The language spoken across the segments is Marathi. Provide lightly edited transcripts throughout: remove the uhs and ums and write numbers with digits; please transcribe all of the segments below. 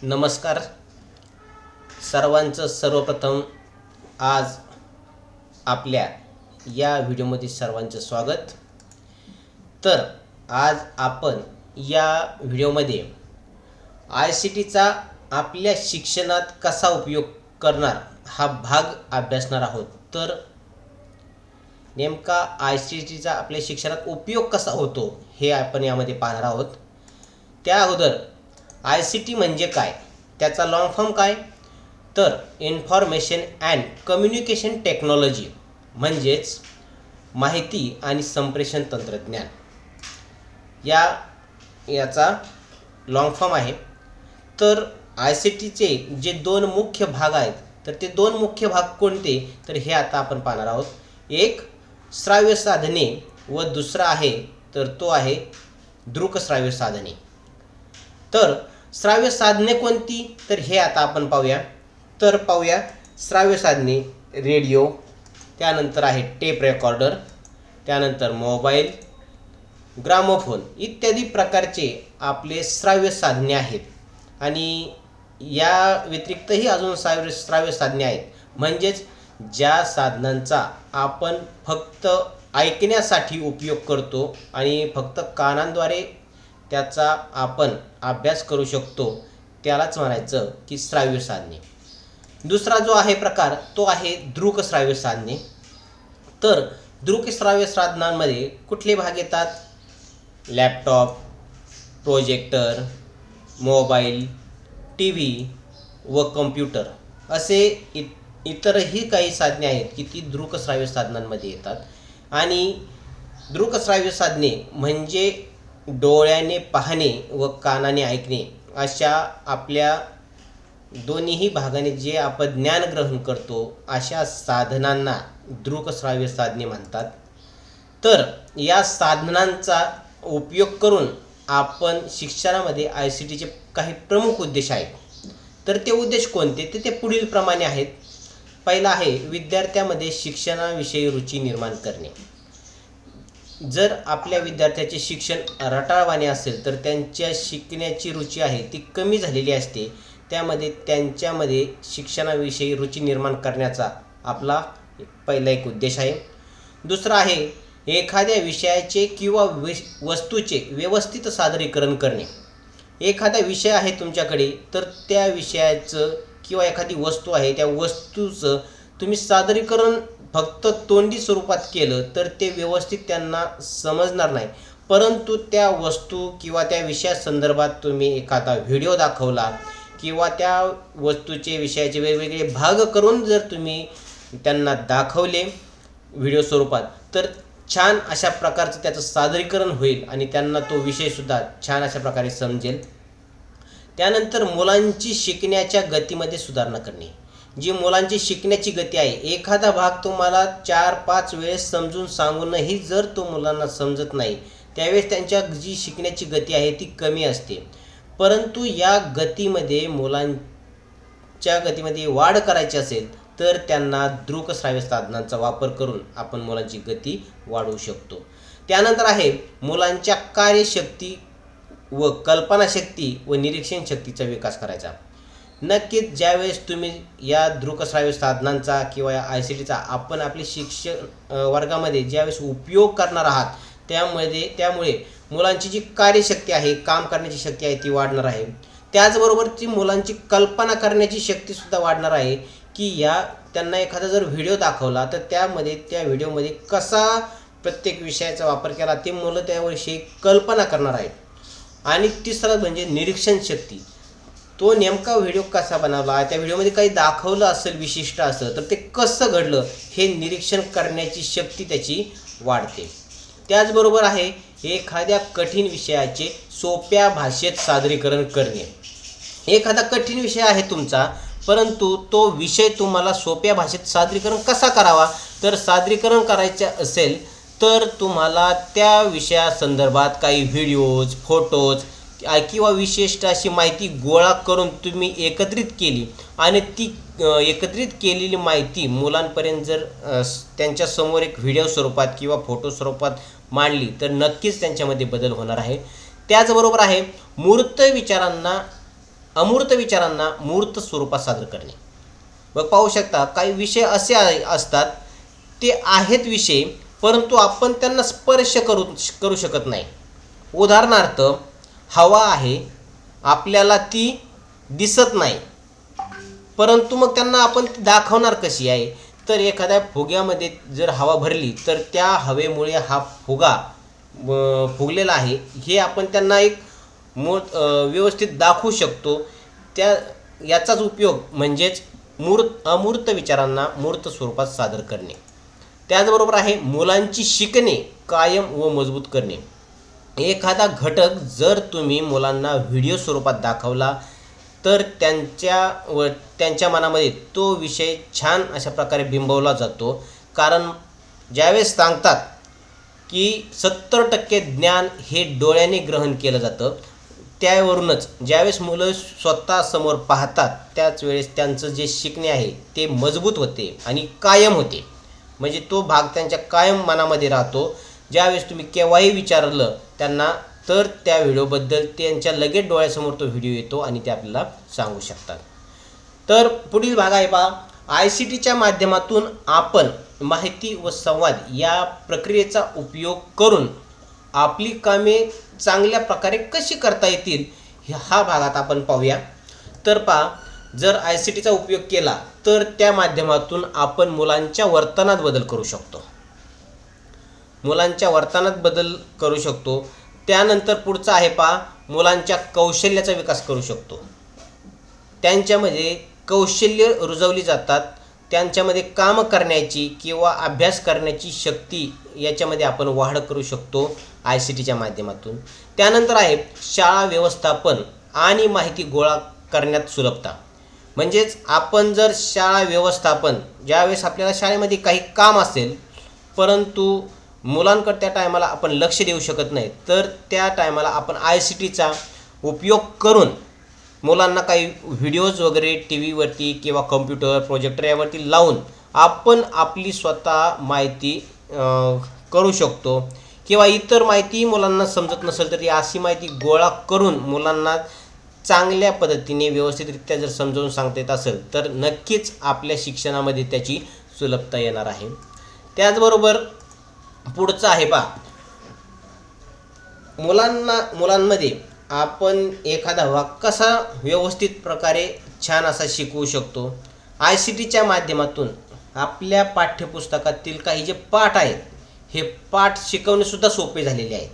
नमस्कार सर्वांचं सर्वप्रथम आज आपल्या या व्हिडिओमध्ये सर्वांचं स्वागत। तर आज आपण या व्हिडिओमध्ये ICTचा आपल्या शिक्षणात कसा उपयोग करणार हा भाग अभ्यासणार आहोत। तर नेमका ICTचा आपल्या शिक्षणात उपयोग कसा होतो हे आपण यामध्ये पाहणार आहोत। त्या अगोदर ICT म्हणजे काय, त्याचा लॉंग फॉर्म काय, तर इन्फॉर्मेशन अँड कम्युनिकेशन टेक्नॉलॉजी म्हणजेच माहिती आणि संप्रेषण तंत्रज्ञान याचा लॉंग फॉर्म आहे। तर ICTचे जे दोन मुख्य भाग आहेत, तर ते दोन मुख्य भाग कोणते, तर हे आता आपण पाहणार आहोत। एक श्राव्य साधने व दुसरा आहे तर तो आहे दृकश्राव्य साधने। तर श्राव्य साधने कोणती, तर हे आता आपण पाहूया। तर पाहूया श्राव्य साधने रेडिओ, त्यानंतर आहे टेप रेकॉर्डर, त्यानंतर मोबाईल, ग्रामोफोन इत्यादी प्रकारचे आपले श्राव्य साधने आहेत। आणि या व्यतिरिक्तही अजून श्राव्य साधने आहेत, म्हणजेच ज्या साधनांचा आपण फक्त ऐकण्यासाठी उपयोग करतो आणि फक्त कानांद्वारे त्याचा आपण अभ्यास करू शकतो, त्यालाच म्हणायचं की श्राव्य साधने। दुसरा जो आहे प्रकार तो आहे दृकश्राव्य साधने। तर दृकश्राव्य साधनांमध्ये कुठले भाग येतात, लॅपटॉप, प्रोजेक्टर, मोबाईल, TV व कम्प्युटर असे इतरही काही साधने आहेत की ती दृकश्राव्य साधनांमध्ये येतात। आणि दृकश्राव्य साधने म्हणजे डोळ्याने पाहणे व कानाने ऐकणे अशा आपल्या दोन्हीही भागाने जे आपण ज्ञान ग्रहण करतो अशा साधनांना दृकश्राव्य साधने म्हणतात। तर या साधनांचा उपयोग करून आपण शिक्षणामध्ये ICTचे काही प्रमुख उद्देश आहेत। तर ते उद्देश कोणते, ते पुढील प्रमाणे आहेत। पहिला आहे विद्यार्थ्यांमध्ये शिक्षणाविषयी रुची निर्माण करणे। जर आपल्या विद्यार्थ्याचे शिक्षण रटाळवाणे असेल तर त्यांच्या शिकण्याची रुची आहे ती कमी झालेली असते। त्यामध्ये त्यांच्यामध्ये शिक्षणाविषयी रुची निर्माण करण्याचा आपला पहिला एक उद्देश आहे। दुसरा आहे एखाद्या विषयाचे किंवा वस्तूचे व्यवस्थित सादरीकरण करणे। एखादा विषय आहे तुमच्याकडे, तर त्या विषयाचं किंवा एखादी वस्तू आहे त्या वस्तूचं तुम्ही सादरीकरण फक्त तोंडी स्वरूपात केलं तर ते व्यवस्थित त्यांना समजणार नाही। परंतु त्या वस्तू किंवा त्या विषयासंदर्भात तुम्ही एखादा व्हिडिओ दाखवला किंवा त्या वस्तूचे विषयाचे वेगवेगळे भाग करून जर तुम्ही त्यांना दाखवले व्हिडिओ स्वरूपात, तर छान अशा प्रकारचं त्याचं सादरीकरण होईल आणि त्यांना तो विषयसुद्धा छान अशा प्रकारे समजेल। त्यानंतर मुलांची शिकण्याच्या गतीमध्ये सुधारणा करणे। जी मुलांची शिकण्याची गती आहे, एखादा भाग तुम्हाला 4-5 वेळेस समजून सांगूनही जर तो मुलांना समजत नाही, त्यावेळेस त्यांच्या जी शिकण्याची गती आहे ती कमी असते। परंतु या गतीमध्ये मुलांच्या गतीमध्ये वाढ करायची असेल तर त्यांना दृकश्राव्य साधनांचा वापर करून आपण मुलांची गती वाढवू शकतो। त्यानंतर आहे मुलांच्या कार्यशक्ती व कल्पनाशक्ती व निरीक्षण शक्तीचा विकास करायचा। नक्कीच ज्यावेळेस तुम्ही या दृकश्राव्य साधनांचा किंवा या ICTचा आपण आपले शिक्षण वर्गामध्ये ज्यावेळेस उपयोग करणार आहात, त्यामुळे मुलांची जी कार्यशक्ती आहे, काम करण्याची शक्ती आहे ती वाढणार आहे। त्याचबरोबर ती मुलांची कल्पना करण्याची शक्तीसुद्धा वाढणार आहे की त्यांना एखादा जर व्हिडिओ दाखवला तर त्या व्हिडिओमध्ये कसा प्रत्येक विषयाचा वापर केला ते मुलं त्याविषयी कल्पना करणार आहेत। आणि तिसरं म्हणजे निरीक्षण शक्ती। तो नेमका व्हिडिओ कसा बनवला, त्या व्हिडिओमध्ये काही दाखवलं असेल विशिष्ट असं, तर ते कसं घडलं हे निरीक्षण करण्याची शक्ती त्याची वाढते। त्याचबरोबर आहे एखाद्या कठीण विषयाचे सोप्या भाषेत सादरीकरण करणे। एखादा कठीण विषय आहे तुमचा, परंतु तो विषय तुम्हाला सोप्या भाषेत सादरीकरण कसा करावा, तर सादरीकरण करायचे असेल तर तुम्हाला त्या विषयासंदर्भात काही व्हिडिओज, फोटोज किंवा विशिष्ट अशी माहिती गोळा करून तुम्ही एकत्रित केली आणि ती एकत्रित केलेली माहिती मुलांपर्यंत जर त्यांच्यासमोर एक व्हिडिओ स्वरूपात किंवा फोटो स्वरूपात मांडली तर नक्कीच त्यांच्यामध्ये बदल होणार आहे। त्याचबरोबर आहे मूर्त विचारांना अमूर्त विचारांना मूर्त स्वरूपात सादर करणे. मग पाहू शकता काही विषय असे असतात ते आहेत विषय, परंतु आपण त्यांना स्पर्श करू शकत नाही. उदाहरणार्थ हवा आहे, आपल्याला ती दिसत नाही, परंतु मग त्यांना आपण दाखवणार कशी आहे. तर एखाद्या फुग्यामध्ये जर हवा भरली तर त्या हवेमुळे हा फुगा फुगलेला आहे हे आपण त्यांना एक व्यवस्थित दाखवू शकतो. याचाच उपयोग म्हणजेच अमूर्त विचारांना मूर्त स्वरूपात सादर करणे. त्याचबरोबर आहे मुलांची शिकणे कायम व मजबूत करणे. एखादा घटक जर तुम्ही मुलांना व्हिडिओ स्वरूपात दाखवला तर त्यांच्या मनामध्ये तो विषय छान अशा प्रकारे बिंबवला जातो. कारण ज्यावेळेस सांगतात की 70% ज्ञान हे डोळ्याने ग्रहण केलं जातं, त्यावरूनच ज्यावेळेस मुलं स्वतः समोर पाहतात त्याच वेळेस त्यांचं जे शिकणे आहे ते मजबूत होते आणि कायम होते. म्हणजे तो भाग त्यांच्या कायम मनामध्ये राहतो. ज्यावेळेस तुम्ही केव्हाही विचारलं त्यांना तर त्या व्हिडिओबद्दल त्यांच्या लगेच डोळ्यासमोर तो व्हिडिओ येतो आणि ते आपल्याला सांगू शकतात. तर पुढील भाग आहे पहा, ICTच्या माध्यमातून आपण माहिती व संवाद या प्रक्रियेचा उपयोग करून आपली कामे चांगल्या प्रकारे कशी करता येतील हा भागात आपण पाहूया. तर पहा, जर ICTचा उपयोग केला तर त्या माध्यमातून आपण मुलांच्या वर्तनात बदल करू शकतो. त्यानंतर पुढचा आहे पहा, मुलांच्या कौशल्याचा विकास करू शकतो. त्यांच्यामध्ये कौशल्य रुजवली जातात. त्यांच्यामध्ये काम करण्याची किंवा अभ्यास करण्याची शक्ती याच्यामध्ये आपण वाढ करू शकतो ICTच्या माध्यमातून. त्यानंतर आहे शाळा व्यवस्थापन आणि माहिती गोळा करण्यात सुलभता. म्हणजेच आपण जर शाळा व्यवस्थापन, ज्यावेळेस आपल्याला शाळेमध्ये काही काम असेल परंतु मुलांकडे त्या टायमाला आपण लक्ष देऊ शकत नाही, तर त्या टायमाला आपण ICTचा उपयोग करून मुलांना काही व्हिडिओज वगैरे TV वरती किंवा कम्प्युटर प्रोजेक्टर यावरती लावून आपण आपली स्वतः माहिती करू शकतो. किंवा इतर माहिती मुलांना समजत नसेल तर अशी माहिती गोळा करून मुलांना चांगल्या पद्धतीने व्यवस्थितरित्या जर समजावून सांगता येत असेल तर नक्कीच आपल्या शिक्षणामध्ये त्याची सुलभता येणार आहे. त्याचबरोबर पुढचं आहे पहा, मुलांमध्ये आपण एखादा भाग कसा व्यवस्थित प्रकारे छान असा शिकवू शकतो. ICTच्या माध्यमातून आपल्या पाठ्यपुस्तकातील काही जे पाठ आहेत हे पाठ शिकवणेसुद्धा सोपे झालेले आहेत.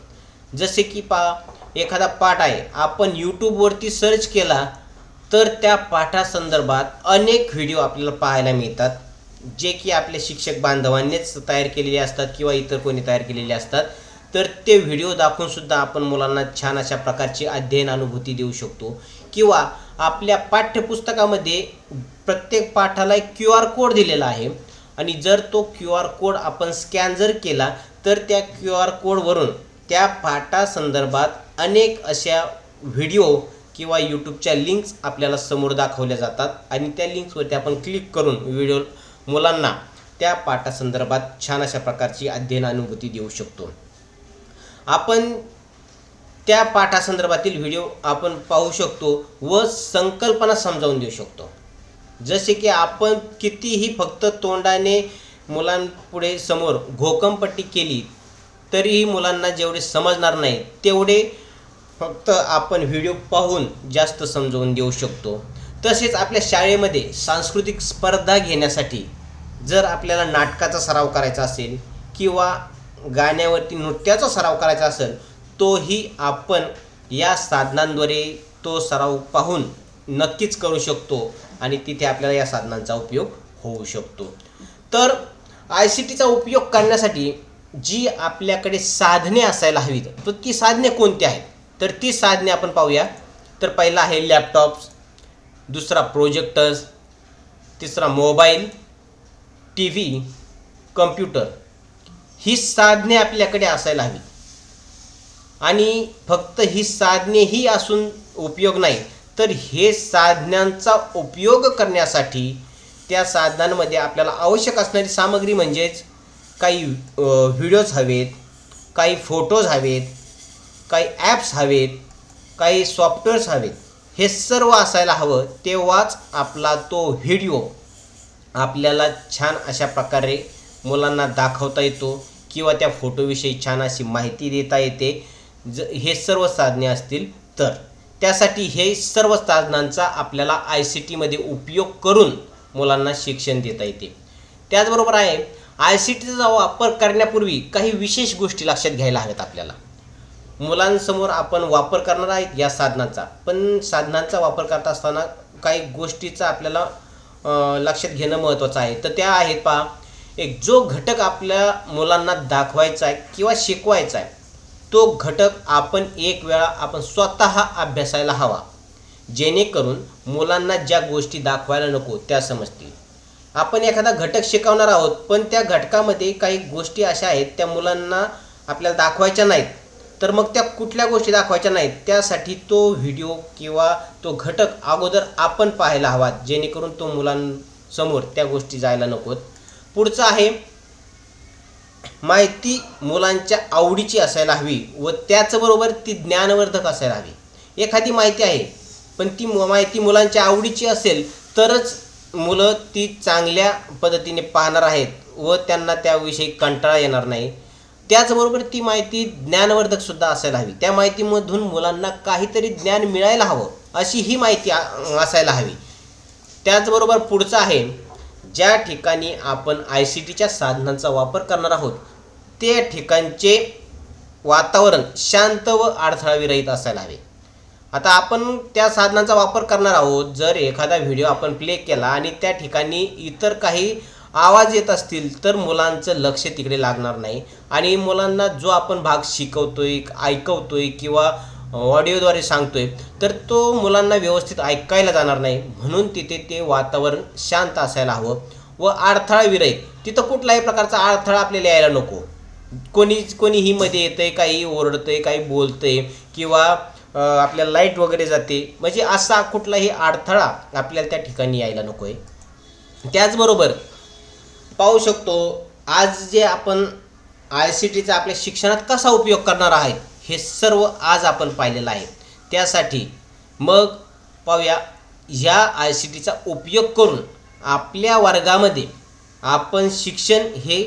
जसे की पहा, एखादा पाठ आहे, आपण YouTubeवरती सर्च केला तर त्या पाठासंदर्भात अनेक व्हिडिओ आपल्याला पाहायला मिळतात, जे की आपल्या शिक्षक बांधवांनीच तयार केलेले असतात किंवा इतर कोणी तयार केलेले असतात. तर ते व्हिडिओ दाखवूनसुद्धा आपण मुलांना छान अशा प्रकारची अध्ययन अनुभूती देऊ शकतो. किंवा आपल्या पाठ्यपुस्तकामध्ये प्रत्येक पाठाला एक QR कोड दिलेला आहे आणि जर तो QR कोड आपण स्कॅन जर केला तर त्या QR कोडवरून त्या पाठासंदर्भात अनेक अशा व्हिडिओ किंवा यूट्यूबच्या लिंक्स आपल्याला समोर दाखवल्या जातात आणि त्या लिंक्सवरती आपण क्लिक करून व्हिडिओ मुलांना त्या पाठासंदर्भात छान अशा प्रकारची अध्ययन अनुभूती देऊ शकतो. आपण त्या पाठासंदर्भातील व्हिडिओ आपण पाहू शकतो व संकल्पना समजावून देऊ शकतो. जसे की आपण कितीही फक्त तोंडाने मुलांपुढे समोर घोकमपट्टी केली तरीही मुलांना जेवढे समजणार नाही तेवढे फक्त आपण व्हिडिओ पाहून जास्त समजावून देऊ शकतो. तसेच आपल्या शाळेमध्ये सांस्कृतिक स्पर्धा घेण्यासाठी जर आपल्याला नाटकाचा सराव करायचा असेल किंवा गाण्यावरती नृत्याचा सराव करायचा असेल, तोही आपण या साधनांद्वारे तो सराव पाहून नक्कीच करू शकतो आणि तिथे आपल्याला या साधनांचा उपयोग होऊ शकतो. तर ICTचा उपयोग करण्यासाठी जी आपल्याकडे साधने असायला हवीत, तर ती साधने कोणती आहेत तर ती साधने आपण पाहूया. तर पहिला आहे लॅपटॉप्स, दुसरा प्रोजेक्टर्स, तिसरा मोबाईल, TV, कम्प्युटर. ही साधने आपल्याकडे असायला हवी आणि फक्त ही साधने ही असून उपयोग नाही, तर हे साधनांचा उपयोग करण्यासाठी त्या साधनांमध्ये आपल्याला आवश्यक असणारी सामग्री म्हणजेच काही व्हिडिओज हवेत, काही फोटोज हवेत, काही ॲप्स हवेत, काही सॉफ्टवेअर्स हवेत. हे सर्व असायला हवं, तेव्हाच आपला तो व्हिडिओ आपल्याला छान अशा प्रकारे मुलांना दाखवता येतो किंवा त्या फोटोविषयी छान अशी माहिती देता येते. हे सर्व साधने असतील तर त्यासाठी हे सर्व साधनांचा आपल्याला ICTमध्ये उपयोग करून मुलांना शिक्षण देता येते. त्याचबरोबर आहे, ICTचा वापर करण्यापूर्वी काही विशेष गोष्टी लक्षात घ्यायला हव्यात आपल्याला. मुलांसमोर आपण वापर करणार आहेत या साधनांचा, पण साधनांचा वापर करत असताना काही गोष्टीचा आपल्याला लक्षात घेणं महत्त्वाचं आहे. तर त्या आहेत पहा, एक जो घटक आपल्या मुलांना दाखवायचा आहे किंवा शिकवायचा आहे, तो घटक आपण एक वेळा आपण स्वतः अभ्यासायला हवा, जेणेकरून मुलांना ज्या गोष्टी दाखवायला नको त्या समजतील. आपण एखादा घटक शिकवणार आहोत, पण त्या घटकामध्ये काही गोष्टी अशा आहेत त्या मुलांना आपल्याला दाखवायच्या नाहीत, तर मग त्या कुठल्या गोष्टी दाखवायच्या नाहीत त्यासाठी तो व्हिडिओ किंवा तो घटक अगोदर आपण पाहायला हवा, जेणेकरून तो मुलांसमोर त्या गोष्टी जायला नकोत. पुढचं आहे, माहिती मुलांच्या आवडीची असायला हवी व त्याचबरोबर ती ज्ञानवर्धक असायला हवी. एखादी माहिती आहे पण ती माहिती मुलांच्या आवडीची असेल तरच मुलं ती चांगल्या पद्धतीने पाहणार आहेत व त्यांना त्याविषयी कंटाळा येणार नाही. त्याचबरोबर ती माहिती ज्ञानवर्धकसुद्धा असायला हवी. त्या माहितीमधून मुलांना काहीतरी ज्ञान मिळायला हवं अशी ही माहिती असायला हवी. त्याचबरोबर पुढचं आहे, ज्या ठिकाणी आपण ICTच्या साधनांचा वापर करणार आहोत त्या ठिकाणचे वातावरण शांत व अडथळाविरहित असायला हवे. आता आपण त्या साधनांचा वापर करणार आहोत, जर एखादा व्हिडिओ आपण प्ले केला आणि त्या ठिकाणी इतर काही आवाज येत असतील तर मुलांचं लक्ष तिकडे लागणार नाही आणि मुलांना जो आपण भाग शिकवतोय, ऐकवतोय किंवा ऑडिओद्वारे सांगतोय तर तो मुलांना व्यवस्थित ऐकायला जाणार नाही. म्हणून तिथे ते वातावरण शांत असायला हवं व अडथळाविरहित. तिथं कुठल्याही प्रकारचा अडथळा आपल्याला यायला नको. कोणीही मध्ये येतंय, काही ओरडतंय, काही बोलतंय किंवा आपल्याला लाईट वगैरे जाते, म्हणजे असा कुठलाही अडथळा आपल्याला त्या ठिकाणी यायला नको आहे. त्याचबरोबर पाहू शकतो, आज जे आपण ICTचा आपल्या शिक्षणात कसा उपयोग करणार आहे हे सर्व आज आपण पाहिलेलं आहे. त्यासाठी मग पाहूया, ह्या ICTचा उपयोग करून आपल्या वर्गामध्ये आपण शिक्षण हे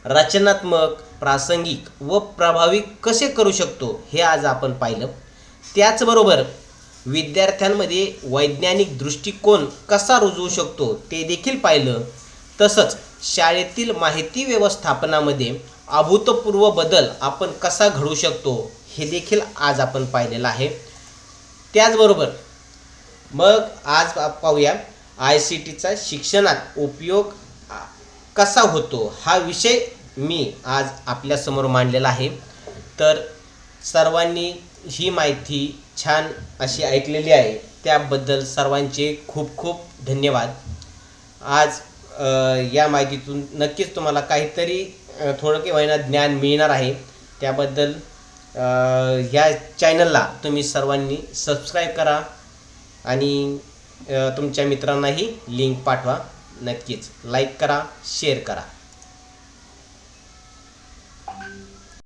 रचनात्मक, प्रासंगिक व प्रभावी कसे करू शकतो हे आज आपण पाहिलं. त्याचबरोबर विद्यार्थ्यांमध्ये वैज्ञानिक दृष्टिकोन कसा रुजवू शकतो ते देखील पाहिलं. तसंच शाळेतील माहिती व्यवस्थापनामध्ये अभूतपूर्व बदल आपण कसा घडवू शकतो हे देखील आज आपण पाहिलेलं आहे. त्याचबरोबर मग आज पाहूया ICTचा शिक्षणात उपयोग कसा होतो हा विषय मी आज आपल्यासमोर मांडलेला आहे. तर सर्वांनी ही माहिती छान अशी ऐकलेली आहे, त्याबद्दल सर्वांचे खूप खूप धन्यवाद. आज या माहितीतून नक्कीच तुम्हाला काहीतरी थोडं काही होईना ज्ञान मिळणार आहे. त्याबद्दल ह्या चॅनलला तुम्ही सर्वांनी सबस्क्राईब करा आणि तुमच्या मित्रांनाही लिंक पाठवा. नक्कीच लाईक करा, शेअर करा.